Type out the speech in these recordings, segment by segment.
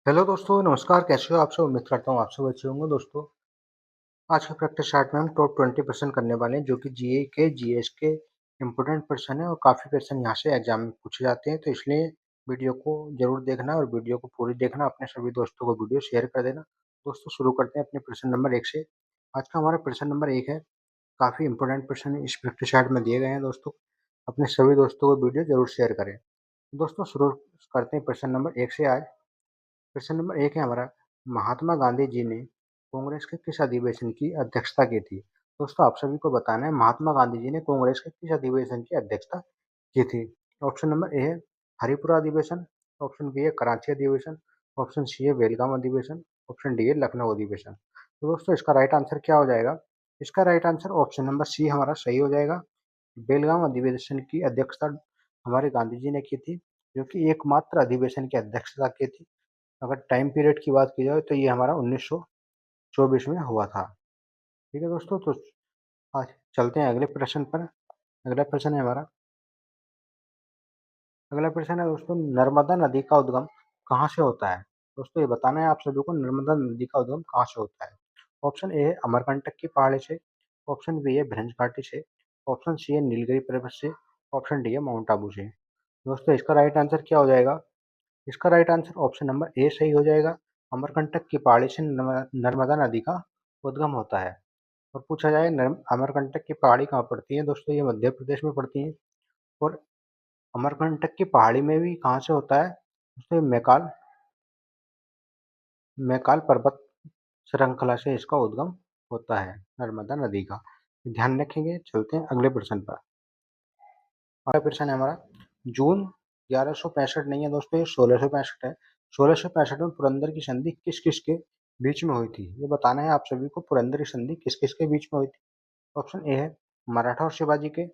Hello दोस्तों, नमस्कार। कैसे हो आप सब? उम्मीद करता हूँ आप सब अच्छे होंगे दोस्तों। आज के प्रैक्टिस चार्ट में हम टॉप 20% करने वाले हैं, जो कि जीए के, जीएस के इम्पोर्टेंट क्वेश्चन है और काफ़ी क्वेश्चन यहाँ से एग्जाम में पूछे जाते हैं। तो इसलिए वीडियो को जरूर देखना और वीडियो को पूरी देखना। अपने सभी दोस्तों को वीडियो शेयर कर देना। दोस्तों शुरू करते हैं अपने प्रश्न नंबर 1 से। आज का हमारा प्रश्न नंबर 1 है। काफ़ी इंपॉर्टेंट प्रश्न इस प्रैक्टिस चार्ट में दिए गए हैं दोस्तों। अपने सभी दोस्तों को वीडियो जरूर शेयर करें। दोस्तों शुरू करते हैं प्रश्न नंबर 1 से। आज प्रश्न नंबर 1 है हमारा। महात्मा गांधी जी ने कांग्रेस के किस अधिवेशन की अध्यक्षता की थी? दोस्तों आप सभी को बताना है, महात्मा गांधी जी ने कांग्रेस के किस अधिवेशन की अध्यक्षता की थी? ऑप्शन नंबर ए है हरिपुरा अधिवेशन। ऑप्शन बी है कराची अधिवेशन। ऑप्शन सी है बेलगाम अधिवेशन। ऑप्शन डी है लखनऊ अधिवेशन। तो दोस्तों इसका राइट आंसर क्या हो जाएगा? इसका right answer option number C हमारा सही हो जाएगा। बेलगाम अधिवेशन की अध्यक्षता हमारे गांधी जी ने की थी, जो कि एकमात्र अधिवेशन की अध्यक्षता की थी। अगर टाइम पीरियड की बात की जाए तो ये हमारा 1924 में हुआ था। ठीक है दोस्तों, तो आज चलते हैं अगले प्रश्न पर। अगला प्रश्न है हमारा। अगला प्रश्न है दोस्तों, नर्मदा नदी का उद्गम कहाँ से होता है? दोस्तों ये बताना है आप सभी को, नर्मदा नदी का उद्गम कहाँ से होता है? ऑप्शन ए है अमरकंटक की पहाड़ी से। ऑप्शन बी है भ्रंश घाटी से। ऑप्शन सी है नीलगिरी पर्वत से। ऑप्शन डी है माउंट आबू से। दोस्तों इसका राइट आंसर क्या हो जाएगा? इसका right answer option number A सही हो जाएगा। अमरकंटक की पहाड़ी से नर्मदा नदी का उद्गम होता है। और पूछा जाए अमरकंटक की पहाड़ी कहाँ पड़ती है? दोस्तों ये मध्य प्रदेश में पड़ती है। और अमरकंटक की पहाड़ी में भी कहाँ से होता है? दोस्तों ये मैकाल मैकाल पर्वत श्रृंखला से इसका उद्गम होता है, नर्मदा नदी का। ध्यान रखेंगे। चलते हैं अगले प्रश्न पर। अगला प्रश्न है हमारा। जून 1165 नहीं है दोस्तों, ये 1665 है। 1665 में पुरंदर की संधि किस किस के बीच में हुई थी? ये बताना है आप सभी को, पुरंदर की संधि किस किस के बीच में हुई थी? ऑप्शन ए है मराठा और शिवाजी के।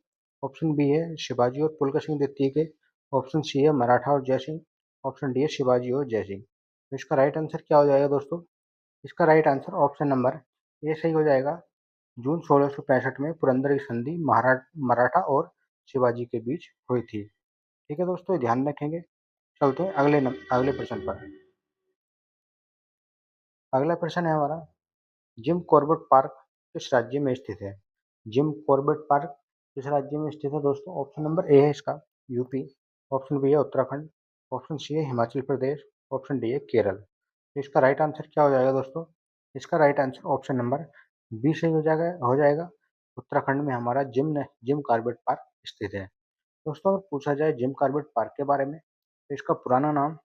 ऑप्शन बी है शिवाजी और पुलक सिंह द्वितीय के। ऑप्शन सी है मराठा और जयसिंह। ऑप्शन डी है शिवाजी और जयसिंह। तो इसका राइट आंसर क्या हो जाएगा दोस्तों? इसका right answer option number A सही हो जाएगा। जून 1665 में पुरंदर की संधि मराठा और शिवाजी के बीच हुई थी। ठीक है दोस्तों, ये ध्यान रखेंगे। चलते हैं अगले प्रश्न पर। अगला प्रश्न है हमारा। जिम कॉर्बेट पार्क किस राज्य में स्थित है? जिम कॉर्बेट पार्क किस राज्य में स्थित है दोस्तों? ऑप्शन नंबर ए है इसका यूपी। ऑप्शन बी है उत्तराखंड। ऑप्शन सी है हिमाचल प्रदेश। ऑप्शन डी है केरल। तो इसका राइट आंसर क्या हो जाएगा दोस्तों? इसका right answer option number B सही हो जाएगा। उत्तराखंड में हमारा जिम कॉर्बेट पार्क स्थित है। दोस्तों अगर पूछा जाए जिम कॉर्बेट पार्क के बारे में, तो इसका पुराना नाम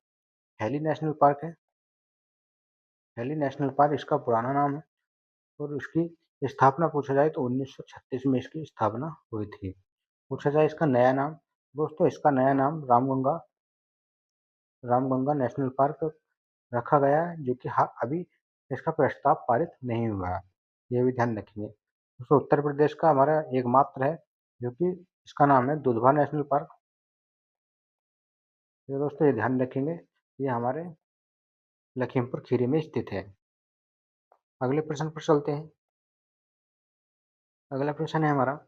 हेली नेशनल पार्क है। हेली नेशनल पार्क इसका पुराना नाम है। और उसकी स्थापना पूछा जाए तो 1936 में इसकी स्थापना हुई थी। पूछा जाए इसका नया नाम, दोस्तों इसका नया नाम रामगंगा नेशनल पार्क रखा गया है, जो कि अभी इसका प्रस्ताव पारित नहीं हुआ है। ये भी ध्यान रखेंगे। दोस्तों उत्तर प्रदेश का हमारा एकमात्र है, जो कि इसका नाम है दुधवा नेशनल पार्क। ये दोस्तों ये ध्यान रखेंगे, ये हमारे लखीमपुर खीरी में स्थित है। अगले प्रश्न पर चलते हैं। अगला प्रश्न है हमारा।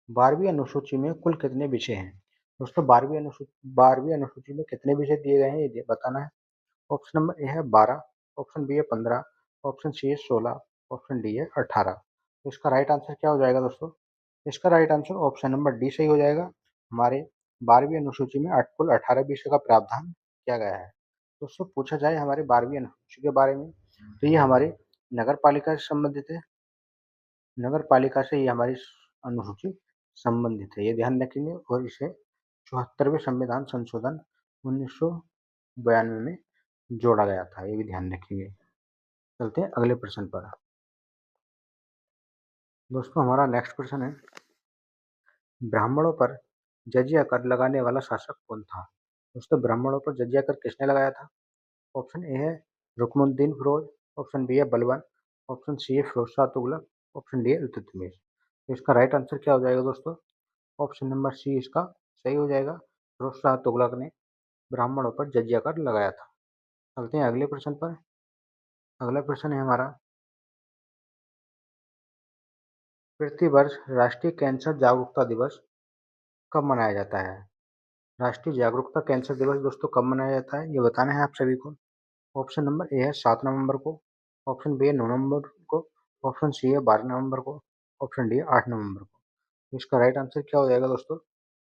12वीं अनुसूची में कुल कितने विषय हैं? दोस्तों 12वीं अनुसूची में कितने विषय दिए गए हैं ये बताना है। ऑप्शन नंबर ए है 12। ऑप्शन बी है 15। ऑप्शन सी है 16। ऑप्शन डी है 18। तो इसका राइट आंसर क्या हो जाएगा दोस्तों? इसका right answer option number D सही हो जाएगा। हमारे 12वीं अनुसूची में कुल 18 विषय का प्रावधान किया गया है। दोस्तों पूछा जाए हमारे 12वीं अनुसूची के बारे में, तो ये हमारे नगर पालिका से संबंधित है। नगर पालिका से ये हमारी अनुसूची संबंधित है, ये ध्यान रखेंगे। और इसे 74वें संविधान संशोधन 1992 में जोड़ा गया था, ये भी ध्यान रखेंगे। चलते हैं अगले प्रश्न पर। दोस्तों हमारा नेक्स्ट प्रश्न है। ब्राह्मणों पर जजिया कर लगाने वाला शासक कौन था? दोस्तों ब्राह्मणों पर जजिया कर किसने लगाया था? ऑप्शन ए है रुकनुद्दीन फिरोज। ऑप्शन बी है बलबन। ऑप्शन सी है फिरोज शाह तुगलक। ऑप्शन डी है इल्तुतमिश। तो इसका राइट आंसर क्या हो जाएगा दोस्तों? ऑप्शन नंबर सी इसका सही हो जाएगा। फिरोज शाह तुगलक ने ब्राह्मणों पर जजिया कर लगाया था। चलते हैं अगले प्रश्न पर। अगला प्रश्न है हमारा। प्रतिवर्ष राष्ट्रीय कैंसर जागरूकता दिवस कब मनाया जाता है? राष्ट्रीय जागरूकता कैंसर दिवस दोस्तों कब मनाया जाता है, ये बताना है आप सभी को। ऑप्शन नंबर ए है 7 नवंबर को, ऑप्शन बी है 9 नवंबर को, ऑप्शन सी है 12 नवंबर को, ऑप्शन डी है 8 नवंबर को। तो इसका राइट आंसर क्या हो जाएगा दोस्तों?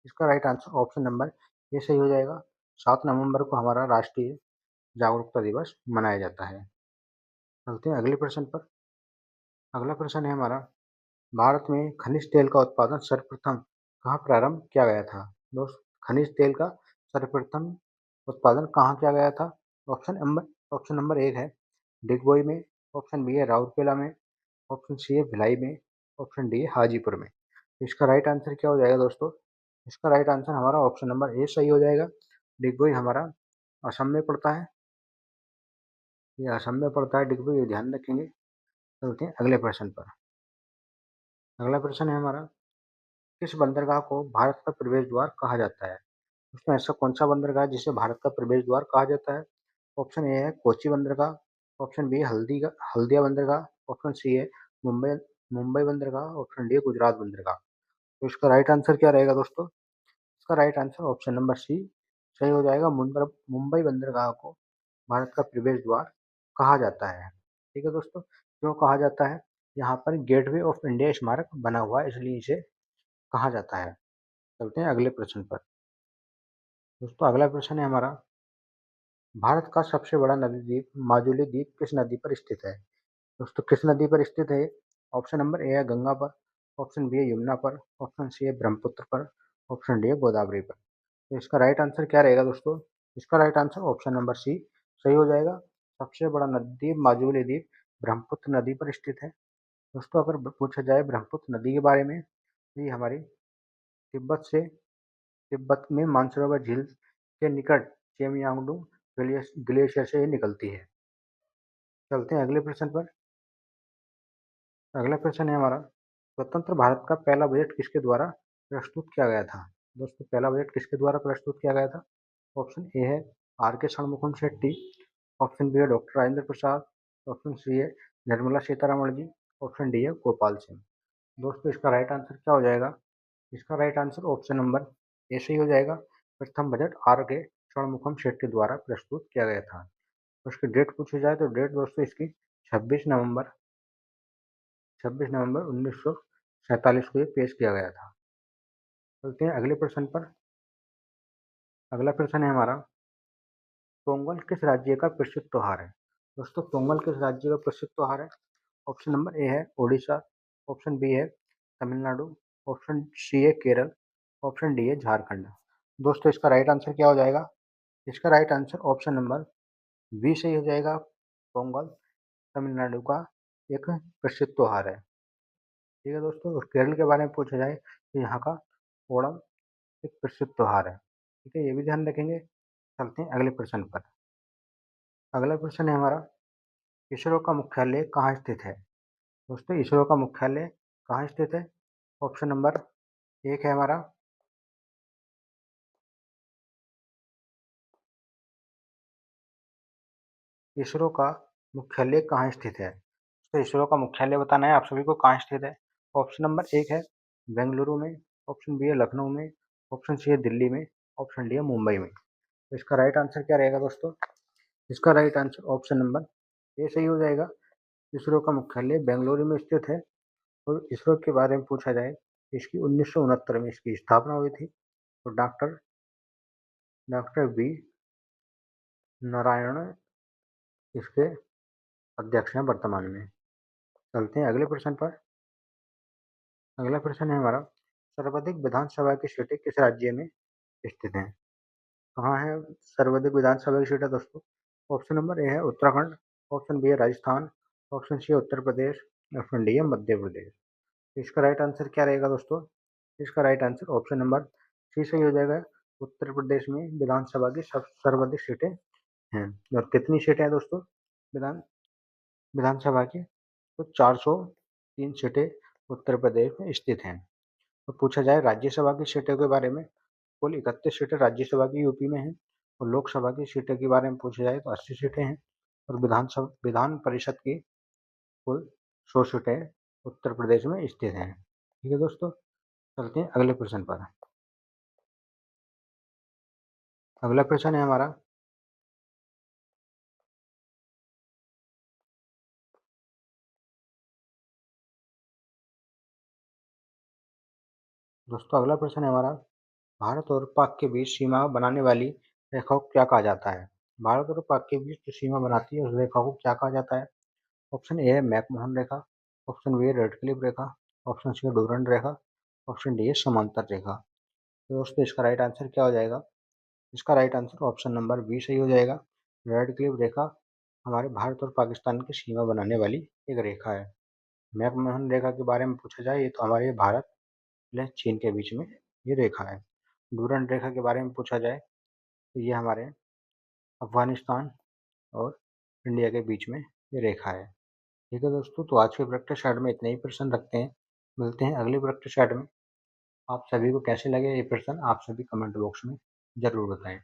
इसका right answer option number A सही हो जाएगा। 7 नवंबर को हमारा राष्ट्रीय जागरूकता दिवस मनाया जाता है। चलते हैं अगले प्रश्न पर। अगला प्रश्न है हमारा, भारत में खनिज तेल का उत्पादन सर्वप्रथम कहाँ प्रारंभ किया गया था? दोस्त, खनिज तेल का सर्वप्रथम उत्पादन कहाँ किया गया था? ऑप्शन नंबर एक है डिगबोई में, ऑप्शन बी है राउरकेला में, ऑप्शन सी है भिलाई में, ऑप्शन डी है हाजीपुर में। तो इसका राइट आंसर क्या हो जाएगा दोस्तों? इसका राइट आंसर हमारा ऑप्शन नंबर ए सही हो जाएगा। डिगबोई हमारा असम में पड़ता है। ये असम में पड़ता है डिगबोई, ये ध्यान रखेंगे। चलते हैं अगले प्रश्न पर। अगला प्रश्न है हमारा, किस बंदरगाह को भारत का प्रवेश द्वार कहा जाता है? उसमें ऐसा कौन सा बंदरगाह है जिसे भारत का प्रवेश द्वार कहा जाता है? ऑप्शन ए है कोची बंदरगाह, ऑप्शन बी है हल्दिया बंदरगाह, ऑप्शन सी है मुंबई मुंबई बंदरगाह, ऑप्शन डी है गुजरात बंदरगाह। तो इसका राइट आंसर क्या रहेगा दोस्तों? इसका right answer option number C सही हो जाएगा। मुंबई बंदरगाह को भारत का प्रवेश द्वार कहा जाता है। ठीक है दोस्तों, क्यों कहा जाता है? यहाँ पर गेटवे ऑफ इंडिया स्मारक बना हुआ है, इसलिए इसे कहा जाता है। चलते हैं अगले प्रश्न पर। दोस्तों अगला प्रश्न है हमारा, भारत का सबसे बड़ा नदी द्वीप माजुली द्वीप किस नदी पर स्थित है? दोस्तों किस नदी पर स्थित है? ऑप्शन नंबर ए है गंगा पर, ऑप्शन बी है यमुना पर, ऑप्शन सी है ब्रह्मपुत्र पर, ऑप्शन डी है गोदावरी पर। तो इसका राइट आंसर क्या रहेगा दोस्तों? इसका right answer option number C सही हो जाएगा। सबसे बड़ा नदी द्वीप माजुली द्वीप ब्रह्मपुत्र नदी पर स्थित है। दोस्तों अगर पूछा जाए ब्रह्मपुत्र नदी के बारे में, तो ये हमारी तिब्बत में मानसरोवर झील के निकट चेमयांगडू ग्लेशियर से निकलती है। चलते हैं अगले प्रश्न पर। अगला प्रश्न है हमारा, स्वतंत्र भारत का पहला बजट किसके द्वारा प्रस्तुत किया गया था? दोस्तों पहला बजट किसके द्वारा प्रस्तुत किया गया था? ऑप्शन ए है आर के षणमुखम शेट्टी, ऑप्शन बी है doctor Rajendra Prasad, option C है निर्मला सीतारमण जी, ऑप्शन डी है गोपाल सिंह। दोस्तों इसका राइट आंसर क्या हो जाएगा? इसका right answer option number A सही हो जाएगा। प्रथम बजट आर के षणमुखम शेट्टी द्वारा प्रस्तुत किया गया था। उसकी डेट पूछी जाए तो डेट दोस्तों इसकी 26 नवंबर 1947 को ये पेश किया गया था। चलते हैं अगले प्रश्न पर। अगला प्रश्न है हमारा, पोंगल किस राज्य का प्रसिद्ध त्योहार है? दोस्तों पोंगल किस राज्य का प्रसिद्ध त्योहार है? ऑप्शन नंबर ए है ओडिशा, ऑप्शन बी है तमिलनाडु, ऑप्शन सी है केरल, ऑप्शन डी है झारखंड। दोस्तों इसका राइट आंसर क्या हो जाएगा? इसका right answer option number B सही हो जाएगा। पोंगल तमिलनाडु का एक प्रसिद्ध त्योहार है। ठीक है दोस्तों, और केरल के बारे में पूछा जाए तो यहाँ का ओणम एक प्रसिद्ध त्योहार है। ठीक है, ये भी ध्यान रखेंगे। चलते हैं अगले प्रश्न पर। अगला प्रश्न है हमारा, इसरो का मुख्यालय कहाँ स्थित है? दोस्तों इसरो का मुख्यालय कहाँ स्थित है? ऑप्शन नंबर एक है हमारा, इसरो का मुख्यालय कहाँ स्थित है? तो इसरो का मुख्यालय बताना है आप सभी को, कहाँ स्थित है। ऑप्शन नंबर एक है बेंगलुरु में, ऑप्शन बी है लखनऊ में, ऑप्शन सी है दिल्ली में, ऑप्शन डी है मुंबई में। तो इसका राइट आंसर क्या रहेगा दोस्तों? इसका right answer option number A सही हो जाएगा। इसरो का मुख्यालय बेंगलुरु में स्थित है। और इसरो के बारे में पूछा जाए, इसकी 1969 में इसकी स्थापना हुई थी। तो डॉक्टर डॉक्टर वी नारायण इसके अध्यक्ष हैं वर्तमान में। चलते हैं अगले प्रश्न पर। अगला प्रश्न है हमारा, सर्वाधिक विधानसभा की सीटें किस राज्य में स्थित हैं? कहाँ है सर्वाधिक विधानसभा की सीटें दोस्तों? ऑप्शन नंबर ए है उत्तराखंड, ऑप्शन बी है राजस्थान, ऑप्शन सी है उत्तर प्रदेश, ऑप्शन डी है मध्य प्रदेश। इसका राइट आंसर क्या रहेगा दोस्तों? इसका right answer option number C सही हो जाएगा। उत्तर प्रदेश में विधानसभा की सब सर्वाधिक सीटें हैं। और कितनी सीटें हैं दोस्तों विधान विधानसभा की? तो 403 सीटें उत्तर प्रदेश में स्थित हैं। तो पूछा जाए राज्यसभा की सीटों के बारे में, कुल 31 सीटें राज्यसभा की यूपी में हैं। और लोकसभा की सीटों के बारे में पूछा जाए तो 80 सीटें हैं। और विधान परिषद की कुल 100 सीटें उत्तर प्रदेश में स्थित हैं। ठीक है दोस्तों, चलते हैं अगले प्रश्न पर। अगला प्रश्न है हमारा, दोस्तों अगला प्रश्न है हमारा, भारत और पाक के बीच सीमा बनाने वाली रेखा को क्या कहा जाता है? भारत और पाक के बीच जो सीमा बनाती है उस रेखा को क्या कहा जाता है? ऑप्शन ए है मैकमोहन रेखा, ऑप्शन बी है रेड क्लिफ रेखा, ऑप्शन सी है डूरंड रेखा, ऑप्शन डी है समांतर रेखा। तो दोस्तों इसका राइट आंसर क्या हो जाएगा? इसका right answer option number B सही हो जाएगा। रेड क्लिफ रेखा हमारे भारत और पाकिस्तान की सीमा बनाने वाली एक रेखा है। मैकमोहन रेखा के बारे में पूछा जाए, ये तो हमारे भारत प्लस चीन के बीच में ये रेखा है। डूरंड रेखा के बारे में पूछा जाए तो ये हमारे अफगानिस्तान और इंडिया के बीच में ये रेखा है। ठीक है दोस्तों, तो आज के प्रैक्टिस सेट में इतने ही प्रश्न रखते हैं। मिलते हैं अगले प्रैक्टिस सेट में। आप सभी को कैसे लगे ये प्रश्न आप सभी कमेंट बॉक्स में ज़रूर बताएं।